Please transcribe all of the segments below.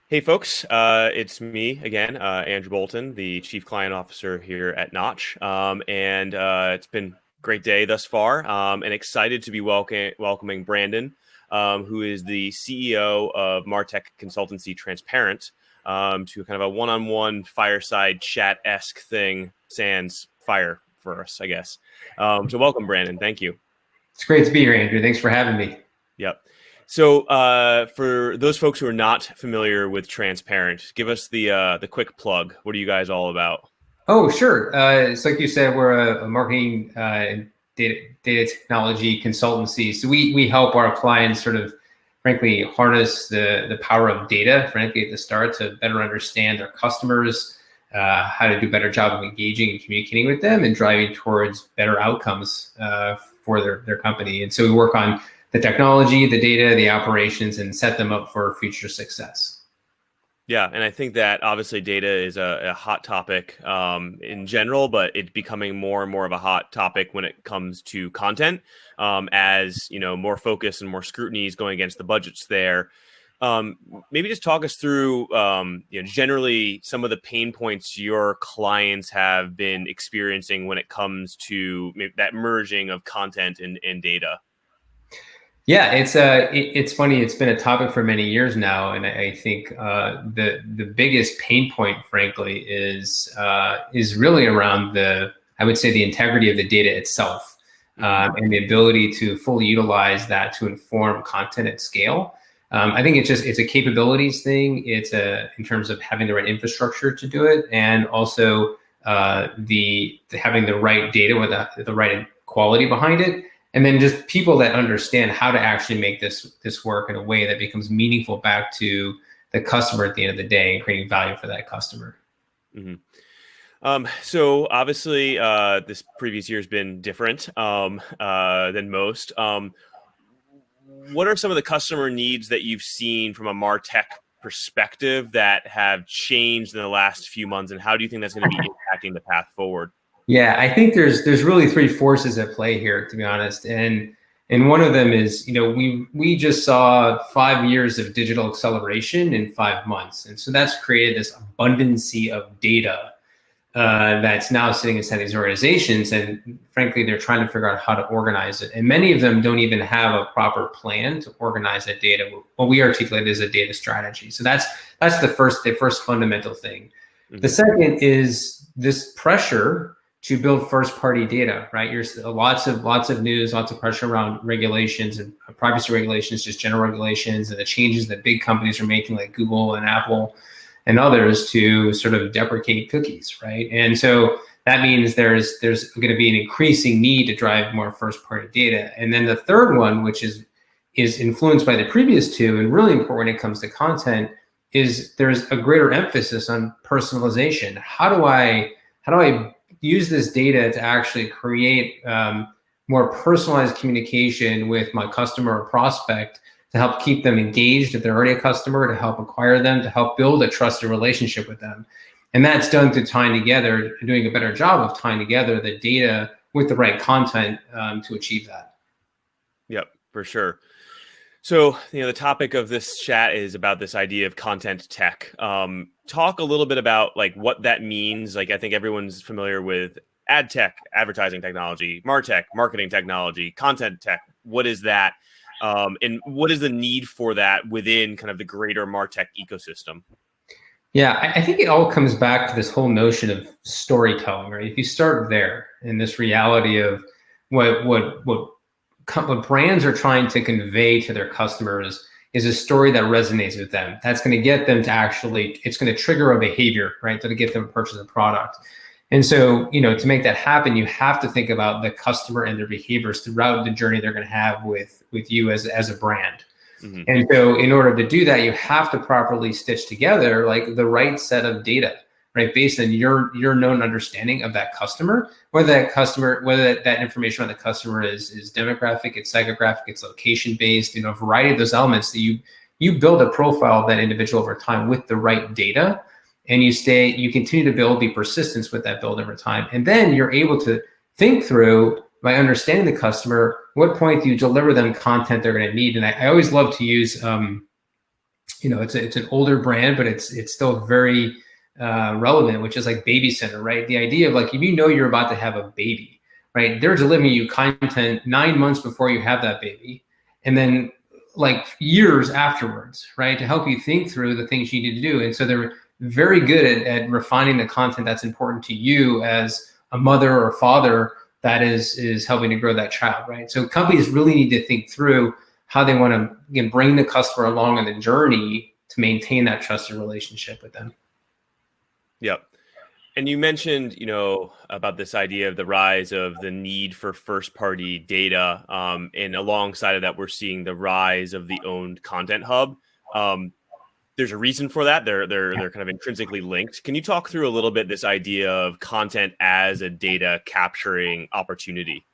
Hey folks, it's me again, Andrew Bolton, the Chief Client Officer here at Knotch, and it's been a great day thus far, and excited to be welcoming Brandon, who is the CEO of MarTech Consultancy Transparent, to kind of a one-on-one fireside chat-esque thing, sans fire for us, I guess. So welcome, Brandon. Thank you. It's great to be here, Andrew. Thanks for having me. Yep. So for those folks who are not familiar with Transparent, give us the quick plug. What are you guys all about? Oh, sure. It's like you said, we're a marketing data technology consultancy. So we help our clients sort of, frankly, harness the power of data, frankly, at the start to better understand their customers, how to do a better job of engaging and communicating with them and driving towards better outcomes for their company. And so we work on the technology, the data, the operations, and set them up for future success. Yeah, and I think that obviously data is a hot topic in general, but it's becoming more and more of a hot topic when it comes to content, as more focus and more scrutiny is going against the budgets there. Maybe just talk us through, generally some of the pain points your clients have been experiencing when it comes to that merging of content and data. Yeah, it's funny. It's been a topic for many years now, and I think the biggest pain point, frankly, is really around I would say the integrity of the data itself, and the ability to fully utilize that to inform content at scale. I think it's a capabilities thing. It's in terms of having the right infrastructure to do it, and also having the right data with the right quality behind it. And then just people that understand how to actually make this work in a way that becomes meaningful back to the customer at the end of the day and creating value for that customer. Mm-hmm. So obviously, this previous year has been different than most. What are some of the customer needs that you've seen from a MarTech perspective that have changed in the last few months, and how do you think that's going to be impacting the path forward? Yeah, I think there's really three forces at play here, to be honest, and one of them is we just saw 5 years of digital acceleration in 5 months, and so that's created this abundancy of data that's now sitting inside these organizations, and frankly, they're trying to figure out how to organize it, and many of them don't even have a proper plan to organize that data. What we articulate is a data strategy. So that's the first fundamental thing. Mm-hmm. The second is this pressure to build first-party data, right? There's lots of news, lots of pressure around regulations and privacy regulations, just general regulations, and the changes that big companies are making, like Google and Apple and others, to sort of deprecate cookies, right? And so that means there's going to be an increasing need to drive more first-party data. And then the third one, which is influenced by the previous two, and really important when it comes to content, is there's a greater emphasis on personalization. How do I use this data to actually create more personalized communication with my customer or prospect to help keep them engaged if they're already a customer, to help acquire them, to help build a trusted relationship with them. And that's done through doing a better job of tying together the data with the right content to achieve that. Yep, for sure. So, the topic of this chat is about this idea of content tech. Talk a little bit about what that means. I think everyone's familiar with ad tech, advertising technology, MarTech, marketing technology, content tech. What is that? And what is the need for that within kind of the greater MarTech ecosystem? Yeah, I think it all comes back to this whole notion of storytelling, right? If you start there in this reality of what brands are trying to convey to their customers is a story that resonates with them. That's going to get them to it's going to trigger a behavior, right? To get them to purchase a product. And so, to make that happen, you have to think about the customer and their behaviors throughout the journey they're going to have with you as a brand. Mm-hmm. And so in order to do that, you have to properly stitch together the right set of data, right? Based on your known understanding of that customer, whether that information on the customer is demographic, it's psychographic, it's location based, a variety of those elements that you build a profile of that individual over time with the right data, and you continue to be persistent with that build over time. And then you're able to think through, by understanding the customer, what point do you deliver them content they're going to need? And I always love to use it's an older brand, but it's still very relevant, which is like Baby Center, right? The idea of like, if you're about to have a baby, right? They're delivering you content 9 months before you have that baby, and then like years afterwards, right? To help you think through the things you need to do. And so they're very good at refining the content that's important to you as a mother or father that is helping to grow that child, right? So companies really need to think through how they want to, again, bring the customer along on the journey to maintain that trusted relationship with them. Yep. And you mentioned, about this idea of the rise of the need for first-party data, and alongside of that, we're seeing the rise of the owned content hub. There's a reason for that. They're kind of intrinsically linked. Can you talk through a little bit this idea of content as a data capturing opportunity?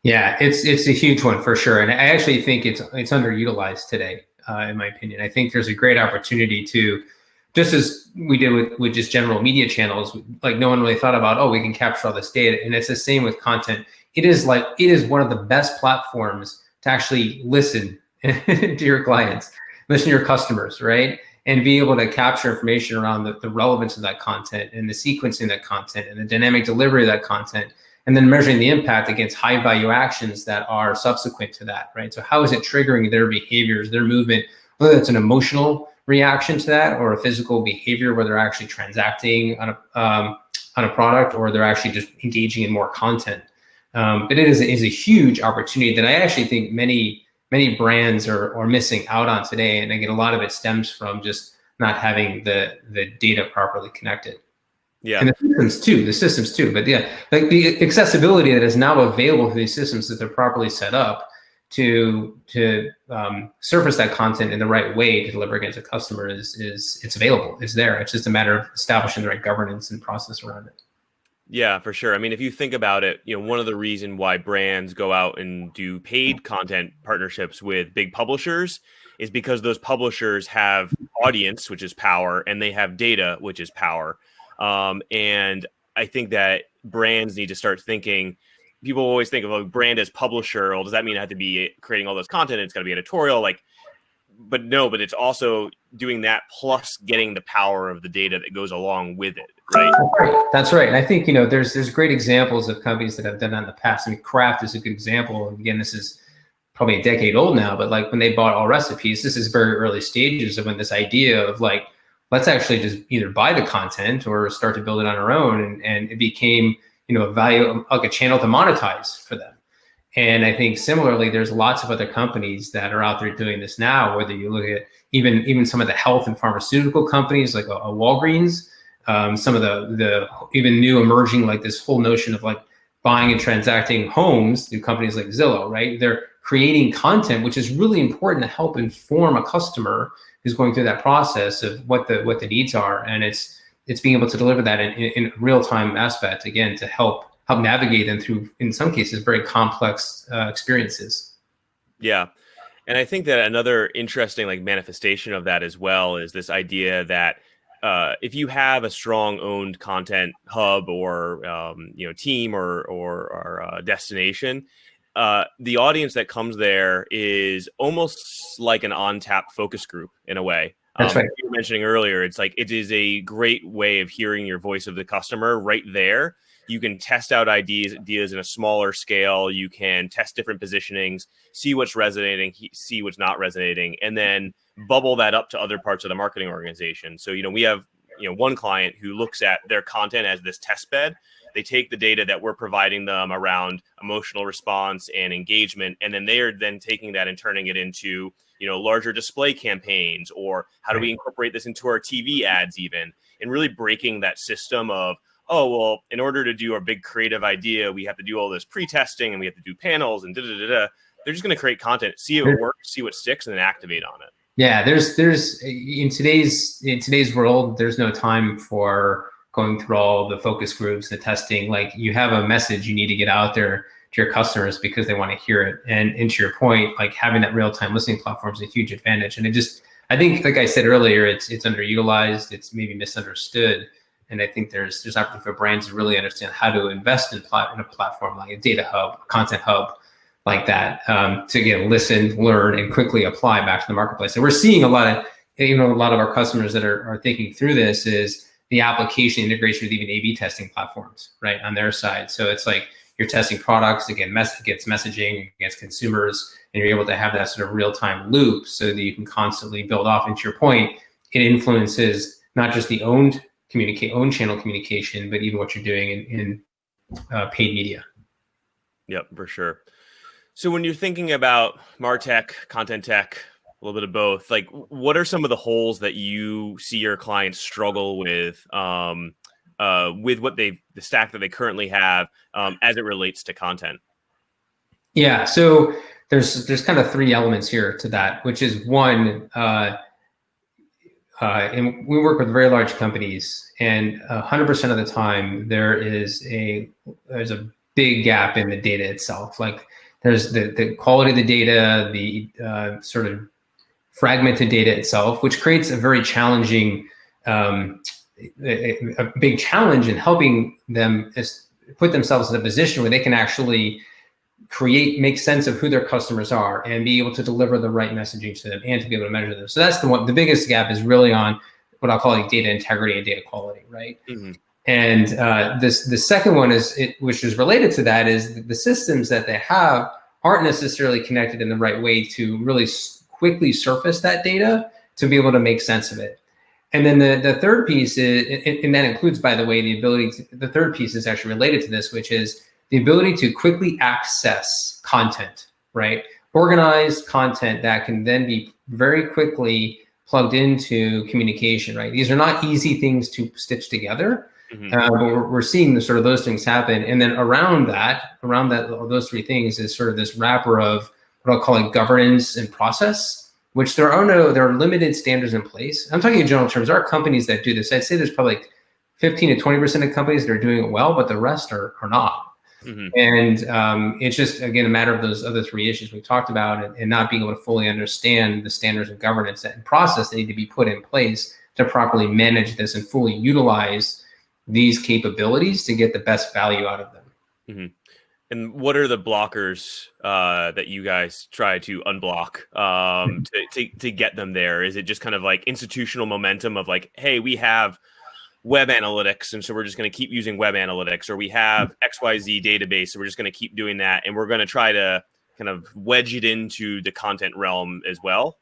Yeah, it's a huge one for sure, and I actually think it's underutilized today, in my opinion. I think there's a great opportunity to, just as we did with just general media channels, like no one really thought about, oh, we can capture all this data. And it's the same with content. It is one of the best platforms to actually listen to your clients, listen to your customers, right? And be able to capture information around the relevance of that content and the sequencing of that content and the dynamic delivery of that content, and then measuring the impact against high value actions that are subsequent to that, right? So how is it triggering their behaviors, their movement, whether it's an emotional reaction to that or a physical behavior where they're actually transacting on a product, or they're actually just engaging in more content. But it is a huge opportunity that I actually think many brands are missing out on today. And again, a lot of it stems from just not having the data properly connected. Yeah. And the systems too. But yeah, like the accessibility that is now available to these systems, that they're properly set up to surface that content in the right way to deliver against a customer it's available. It's there. It's just a matter of establishing the right governance and process around it. Yeah, for sure. I mean, if you think about it, one of the reasons why brands go out and do paid content partnerships with big publishers is because those publishers have audience, which is power, and they have data, which is power. And I think that brands need to start thinking. People always think of a brand as publisher. Well, does that mean I have to be creating all this content? It's got to be editorial, but no, but it's also doing that plus getting the power of the data that goes along with it, right? That's right. And I think, there's great examples of companies that have done that in the past. I mean, Kraft is a good example. Again, this is probably a decade old now, but like when they bought All Recipes, this is very early stages of when this idea of like, let's actually just either buy the content or start to build it on our own. And it became, a value, like a channel to monetize for them. And I think similarly, there's lots of other companies that are out there doing this now, whether you look at even some of the health and pharmaceutical companies like a Walgreens, some of the even new emerging, like this whole notion of like buying and transacting homes through companies like Zillow, right? They're creating content, which is really important to help inform a customer who's going through that process of what the needs are. And it's being able to deliver that in real-time aspect, again, to help navigate them through, in some cases, very complex experiences. Yeah. And I think that another interesting manifestation of that as well is this idea that if you have a strong owned content hub or team or destination, the audience that comes there is almost like an on-tap focus group in a way. That's right. You were mentioning earlier, it's like it is a great way of hearing your voice of the customer right there. You can test out ideas in a smaller scale. You can test different positionings, see what's resonating, see what's not resonating, and then bubble that up to other parts of the marketing organization. So, we have, one client who looks at their content as this test bed. They take the data that we're providing them around emotional response and engagement, and then they are then taking that and turning it into, larger display campaigns, or how do we incorporate this into our TV ads even, and really breaking that system of, oh, well, in order to do our big creative idea, we have to do all this pre-testing and we have to do panels and da-da-da-da. They're just going to create content, see if it works, see what sticks, and then activate on it. Yeah, there's in today's world, there's no time for going through all the focus groups, the testing. Like, you have a message you need to get out there to your customers because they want to hear it. And to your point, like having that real-time listening platform is a huge advantage. And I think, like I said earlier, it's underutilized, it's maybe misunderstood. And I think there's opportunity for brands to really understand how to invest in a platform like a data hub, a content hub like that, to listen, learn, and quickly apply back to the marketplace. And we're seeing a lot of even a lot of our customers that are thinking through this is the application integration with even A/B testing platforms, right, on their side. So it's like you're testing products against messaging against consumers, and you're able to have that sort of real-time loop so that you can constantly build off. And to your point, it influences not just the own channel communication, but even what you're doing in paid media. Yep, for sure. So when you're thinking about MarTech, ContentTech, a little bit of both, like what are some of the holes that you see your clients struggle with what the stack that they currently have as it relates to content? Yeah, so there's kind of three elements here to that, which is one, and we work with very large companies, and 100% of the time there's a big gap in the data itself. Like there's the quality of the data, the sort of fragmented data itself, which creates a very challenging, a big challenge in helping them put themselves in a position where they can actually make sense of who their customers are and be able to deliver the right messaging to them and to be able to measure them. So that's the biggest gap is really on what I'll call like data integrity and data quality, right? Mm-hmm. And the second one which is related to that is the systems that they have aren't necessarily connected in the right way to really quickly surface that data to be able to make sense of it. And then the third piece is, and that includes, by the way, the third piece is actually related to this, which is the ability to quickly access content, right? Organized content that can then be very quickly plugged into communication, right? These are not easy things to stitch together, mm-hmm. But we're seeing sort of those things happen. And then around those three things is sort of this wrapper of what I'll call governance and process, which there are limited standards in place. I'm talking in general terms. There are companies that do this. I'd say there's probably like 15 to 20% of companies that are doing it well, but the rest are not. Mm-hmm. And it's just, again, a matter of those other three issues we talked about and not being able to fully understand the standards of governance and process that need to be put in place to properly manage this and fully utilize these capabilities to get the best value out of them. Mm-hmm. And what are the blockers that you guys try to unblock to get them there? Is it just kind of like institutional momentum of like, hey, we have web analytics, and so we're just going to keep using web analytics, or we have XYZ database, so we're just going to keep doing that, and we're going to try to kind of wedge it into the content realm as well?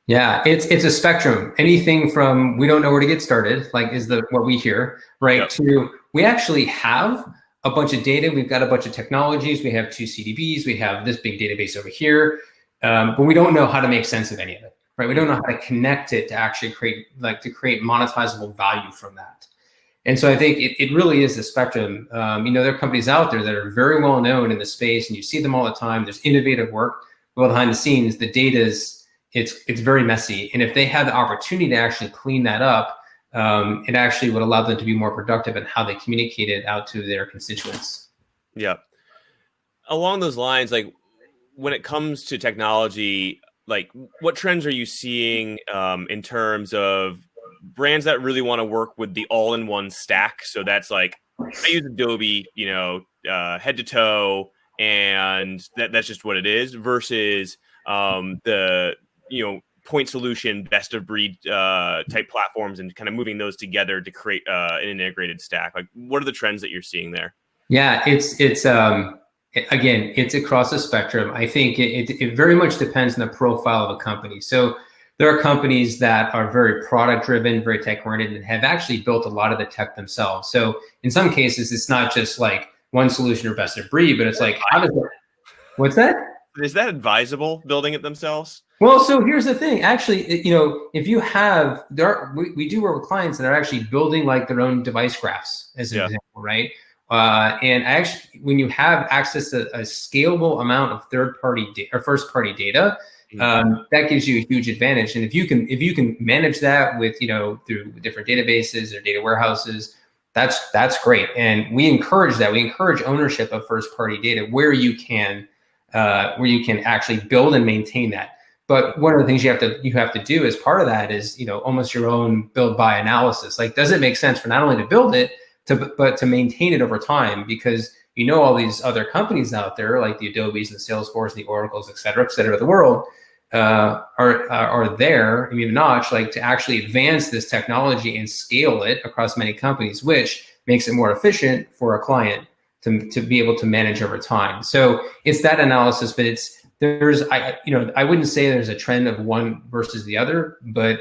Yeah, it's a spectrum. Anything from we don't know where to get started, like is what we hear, right? Yep. To we actually have a bunch of data, we've got a bunch of technologies, we have 2 CDBs, we have this big database over here, but we don't know how to make sense of any of it, right? We don't know how to connect it to actually create monetizable value from that. And so I think it really is the spectrum. There are companies out there that are very well known in the space, and you see them all the time. There's innovative work, but behind the scenes, the data it's very messy. And if they had the opportunity to actually clean that up, it actually would allow them to be more productive in how they communicate it out to their constituents. Yeah. Along those lines, like when it comes to technology, like what trends are you seeing in terms of brands that really want to work with the all-in-one stack? So that's like, I use Adobe, head to toe, and that's just what it is, versus the point solution, best of breed type platforms, and kind of moving those together to create an integrated stack. Like, what are the trends that you're seeing there? Yeah, it's again, it's across the spectrum. I think it very much depends on the profile of a company. So there are companies that are very product driven, very tech oriented, and have actually built a lot of the tech themselves. So in some cases, it's not just like one solution or best of breed, but it's like, how does it, what's that? Is that advisable, building it themselves? Well, so here's the thing. Actually, if you have, we do work with clients that are actually building like their own device graphs, as an example, right? And actually, when you have access to a scalable amount of third-party or first-party data, that gives you a huge advantage. And if you can manage that with through different databases or data warehouses, that's great. And we encourage that. We encourage ownership of first-party data where you can actually build and maintain that. But one of the things you have to do as part of that is almost your own build buy analysis. Like, does it make sense for not only to build it but to maintain it over time? Because all these other companies out there, like the Adobes and the Salesforce and the Oracles, et cetera of the world, are there, I mean, Knotch, like to actually advance this technology and scale it across many companies, which makes it more efficient for a client to be able to manage over time. So it's that analysis, but I wouldn't say there's a trend of one versus the other, but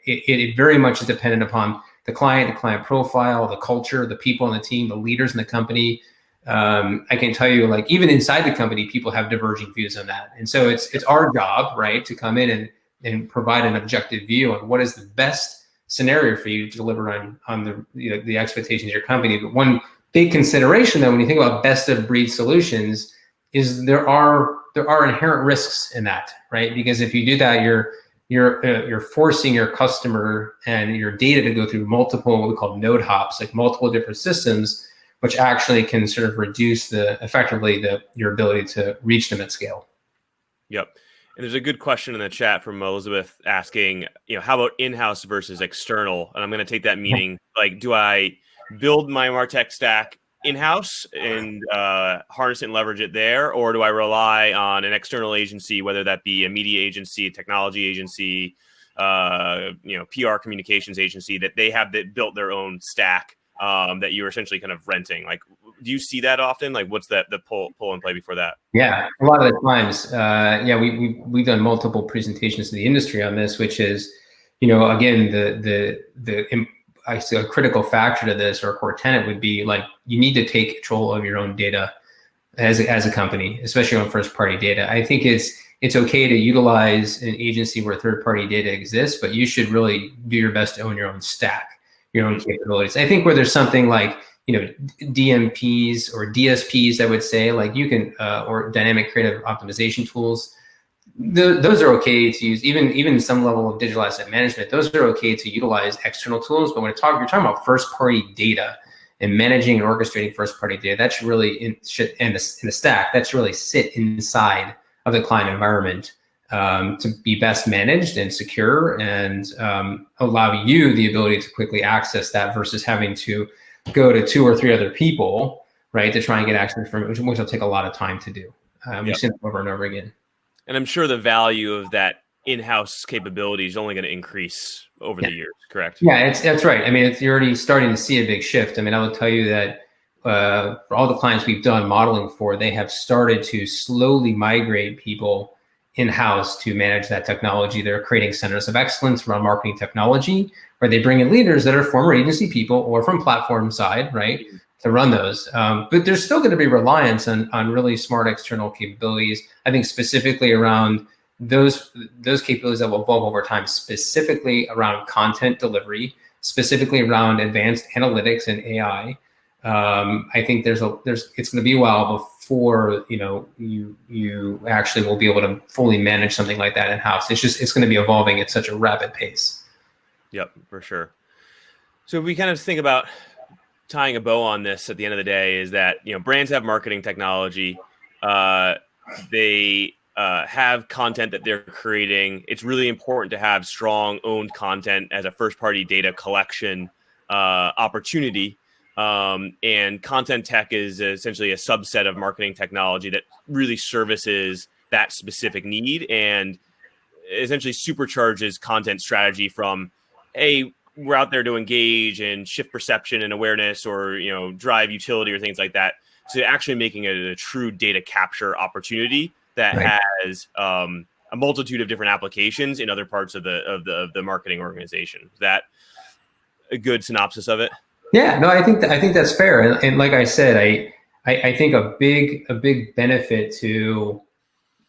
it very much is dependent upon the client profile, the culture, the people on the team, the leaders in the company. I can tell you, like, even inside the company, people have diverging views on that. And so it's our job, right, to come in and provide an objective view on what is the best scenario for you to deliver on the expectations of your company. But one big consideration, though, when you think about best of breed solutions, is there are inherent risks in that, right? Because if you do that, you're forcing your customer and your data to go through multiple, what we call node hops, like multiple different systems, which actually can sort of reduce your ability to reach them at scale. Yep. And there's a good question in the chat from Elizabeth asking, how about in-house versus external? And I'm going to take that meaning, like, do I build my MarTech stack in-house and harness it and leverage it there, or do I rely on an external agency, whether that be a media agency, a technology agency, PR communications agency, that they have built their own stack that you're essentially kind of renting? Like, do you see that often? Like, what's the pull and play before that? Yeah, a lot of the times, we've done multiple presentations to the industry on this, which is, again, I see a critical factor to this, or a core tenet would be, like, you need to take control of your own data as a company, especially on first party data. I think it's okay to utilize an agency where third party data exists, but you should really do your best to own your own stack, your own capabilities. I think where there's something like, DMPs or DSPs, I would say, like, you can, or dynamic creative optimization tools, those are okay to use. Even some level of digital asset management, those are okay to utilize external tools. But when you're talking about first party data and managing and orchestrating first party data, that should really in the stack, that should really sit inside of the client environment to be best managed and secure, and allow you the ability to quickly access that versus having to go to 2 or 3 other people, right, to try and get access from it, which will take a lot of time to do. We've seen it over and over again. And I'm sure the value of that in-house capability is only going to increase over the years, correct? Yeah, that's right. I mean, you're already starting to see a big shift. I mean, I will tell you that for all the clients we've done modeling for, they have started to slowly migrate people in-house to manage that technology. They're creating centers of excellence around marketing technology, where they bring in leaders that are former agency people or from platform side, right, to run those. But there's still going to be reliance on really smart external capabilities. I think specifically around those capabilities that will evolve over time, specifically around content delivery, specifically around advanced analytics and AI. I think it's going to be a while before you actually will be able to fully manage something like that in house. It's going to be evolving at such a rapid pace. Yep, for sure. So if we kind of think about tying a bow on this at the end of the day, is that brands have marketing technology, they have content that they're creating. It's really important to have strong owned content as a first party data collection opportunity. And ContentTech is essentially a subset of marketing technology that really services that specific need and essentially supercharges content strategy from, hey, we're out there to engage and shift perception and awareness, or drive utility or things like that, to actually making it a true data capture opportunity that has a multitude of different applications in other parts of the marketing organization. Is that a good synopsis of it? Yeah, no, I think that's fair. And like I said, I think a big benefit to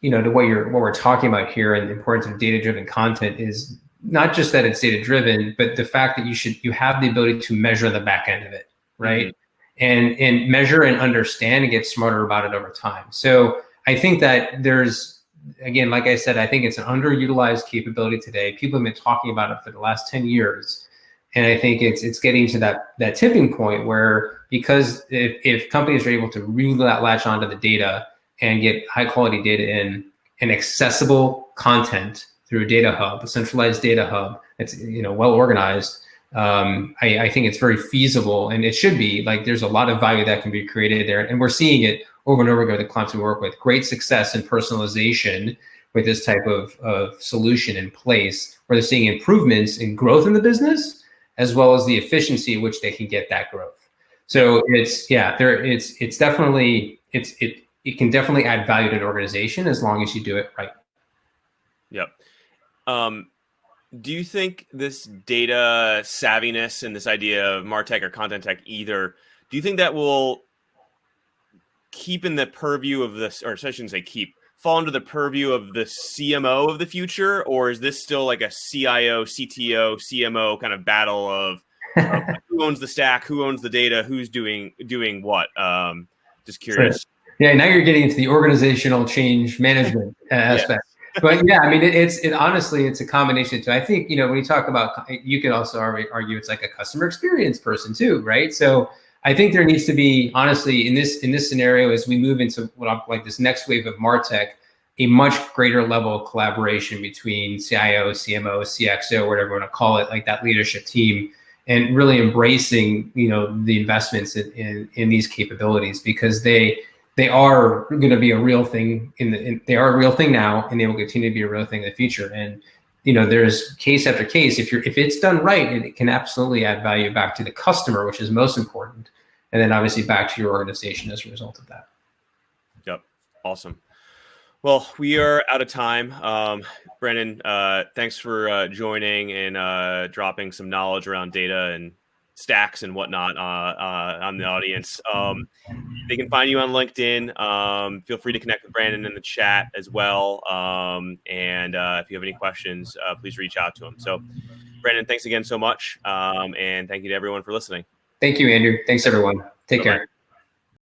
to what we're talking about here, and the importance of data-driven content, is not just that it's data-driven, but the fact that you have the ability to measure the back end of it, right? Mm-hmm. And measure and understand and get smarter about it over time. So I think that there's, again, like I said, I think it's an underutilized capability today. People have been talking about it for the last 10 years. And I think it's getting to that tipping point where, because if companies are able to really latch onto the data and get high quality data in and accessible content through a data hub, a centralized data hub that's well organized, I think it's very feasible, and it should be. Like, there's a lot of value that can be created there, and we're seeing it over and over again with the clients we work with. Great success in personalization, with this type of solution in place, where they're seeing improvements in growth in the business, as well as the efficiency at which they can get that growth. So it's definitely, it can definitely add value to an organization as long as you do it right. Yep. Do you think this data savviness and this idea of MarTech or ContentTech either, do you think that will keep in the purview of this, or I shouldn't say keep, fall under the purview of the CMO of the future? Or is this still like a CIO, CTO, CMO kind of battle of who owns the stack, who owns the data, who's doing what? Just curious. Sure. Yeah, now you're getting into the organizational change management aspect. But yeah, I mean, honestly, it's a combination too. I think, when you talk about, you could also argue it's like a customer experience person too, right? So I think there needs to be, honestly, in this scenario, as we move into what I'm like this next wave of MarTech, a much greater level of collaboration between CIO, CMO, CXO, whatever you want to call it, like that leadership team, and really embracing, the investments in these capabilities, because they are going to be a real thing they are a real thing now, and they will continue to be a real thing in the future. And there's case after case. If it's done right, it can absolutely add value back to the customer, which is most important, and then obviously back to your organization as a result of that. Yep, awesome. Well, we are out of time. Brandon, thanks for joining and dropping some knowledge around data and stacks and whatnot on the audience. They can find you on LinkedIn. Feel free to connect with Brandon in the chat as well. And if you have any questions, please reach out to him. So, Brandon, thanks again so much. And thank you to everyone for listening. Thank you, Andrew. Thanks, everyone. Take care.